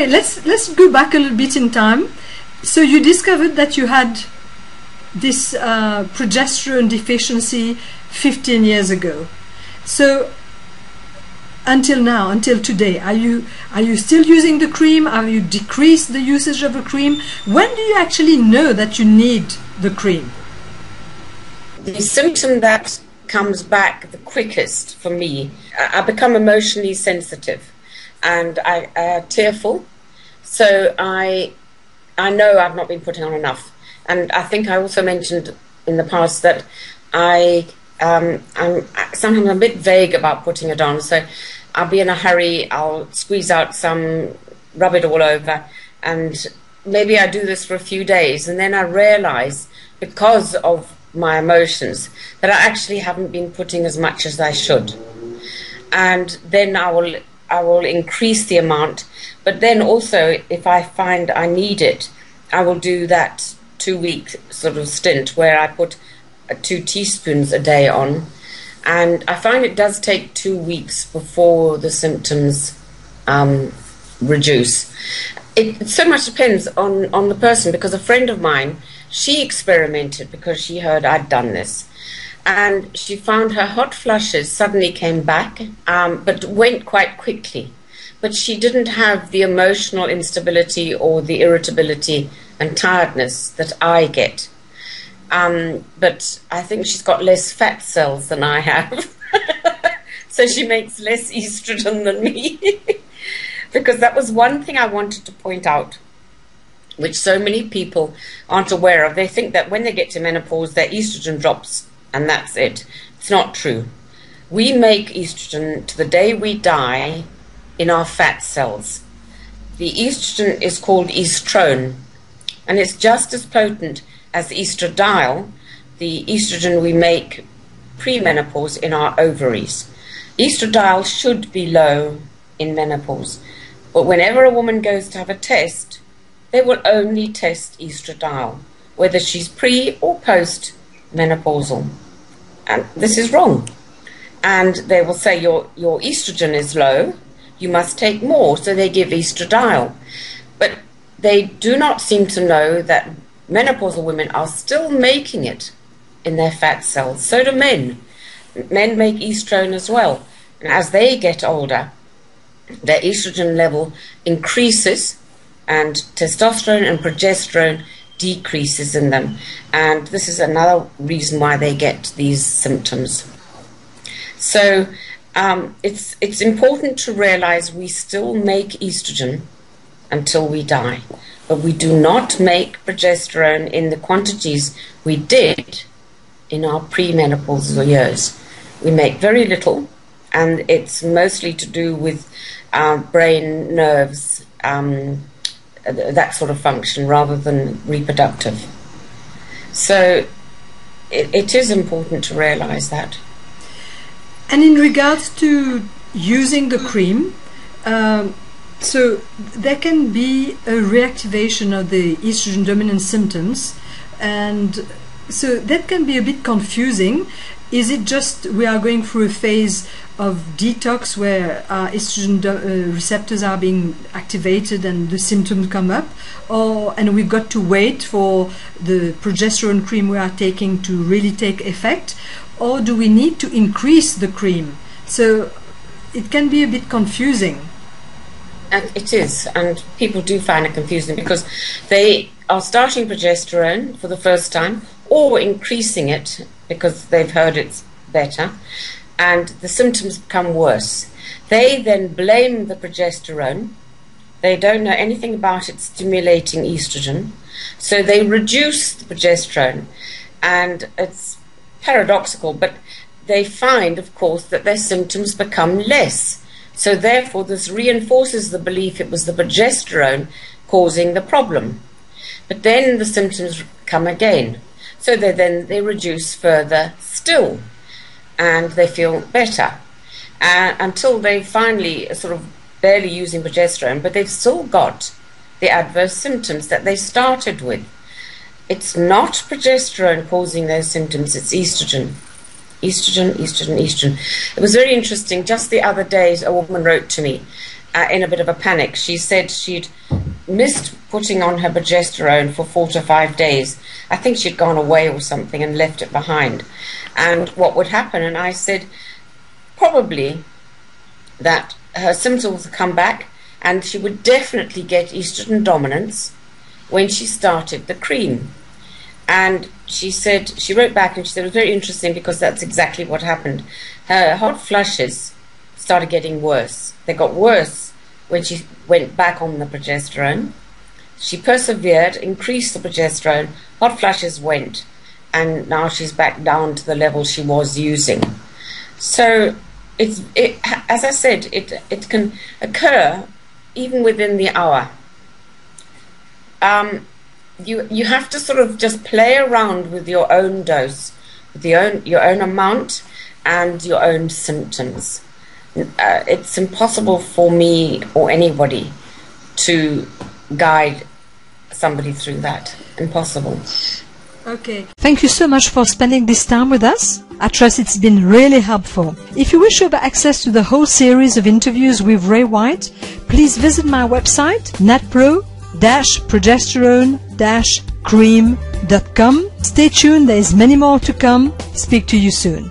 Okay, let's go back a little bit in time. So you discovered that you had this progesterone deficiency 15 years ago. So until now, until today, are you still using the cream? Have you decreased the usage of the cream? When do you actually know that you need the cream? The symptom that comes back the quickest for me, I become emotionally sensitive and I tearful. So I know I've not been putting on enough. And I think I also mentioned in the past that I'm sometimes a bit vague about putting it on. So I'll be in a hurry, I'll squeeze out some, rub it all over, and maybe I do this for a few days, and then I realize, because of my emotions, that I actually haven't been putting as much as I should. And then I will increase the amount, but then also if I find I need it, I will do that 2-week sort of stint where I put 2 teaspoons a day on, and I find it does take 2 weeks before the symptoms reduce. It so much depends on the person, because a friend of mine, she experimented because she heard I'd done this, and she found her hot flushes suddenly came back, but went quite quickly. But she didn't have the emotional instability or the irritability and tiredness that I get. But I think she's got less fat cells than I have. So she makes less estrogen than me. Because that was one thing I wanted to point out, which so many people aren't aware of. They think that when they get to menopause, their estrogen drops and that's it. It's not true. We make estrogen to the day we die in our fat cells. The estrogen is called estrone, and it's just as potent as the estradiol, the estrogen we make pre-menopause in our ovaries. Estradiol should be low in menopause, but whenever a woman goes to have a test, they will only test estradiol, whether she's pre or post menopausal. And this is wrong. And they will say your estrogen is low, you must take more, so they give estradiol. But they do not seem to know that menopausal women are still making it in their fat cells. So do men. Men make estrone as well. And as they get older, their estrogen level increases, and testosterone and progesterone decreases in them. And this is another reason why they get these symptoms. So it's important to realize we still make estrogen until we die, but we do not make progesterone in the quantities we did in our premenopausal years. We make very little, and it's mostly to do with brain, nerves, that sort of function, rather than reproductive. So it is important to realize that. And in regards to using the cream, so there can be a reactivation of the estrogen dominant symptoms, and so that can be a bit confusing. Is it just we are going through a phase of detox where estrogen receptors are being activated and the symptoms come up, and we've got to wait for the progesterone cream we are taking to really take effect, or do we need to increase the cream? So it can be a bit confusing. And it is, and people do find it confusing because they are starting progesterone for the first time or increasing it because they've heard it's better, and the symptoms become worse. They then blame the progesterone. They don't know anything about it stimulating estrogen, so they reduce the progesterone, and it's paradoxical, but they find, of course, that their symptoms become less. So therefore this reinforces the belief it was the progesterone causing the problem. But then the symptoms come again. So they reduce further still, and they feel better until they finally sort of barely using progesterone, but they've still got the adverse symptoms that they started with. It's not progesterone causing those symptoms, it's estrogen. Estrogen, estrogen, estrogen. It was very interesting. Just the other day, a woman wrote to me, in a bit of a panic. She said she'd missed putting on her progesterone for 4 to 5 days. I think she'd gone away or something and left it behind. And what would happen? And I said, probably that her symptoms would come back and she would definitely get estrogen dominance when she started the cream. And she said, she wrote back and she said it was very interesting because that's exactly what happened. Her hot flushes started getting worse. They got worse when she went back on the progesterone. She persevered, increased the progesterone, hot flushes went, and now she's back down to the level she was using. So as I said, it can occur even within the hour. You have to sort of just play around with your own dose, with your own amount and your own symptoms. It's impossible for me or anybody to guide somebody through that. Impossible. Okay. Thank you so much for spending this time with us. I trust it's been really helpful. If you wish to have access to the whole series of interviews with Wray Whyte, please visit my website, natpro-progesterone-cream.com. Stay tuned, there is many more to come. Speak to you soon.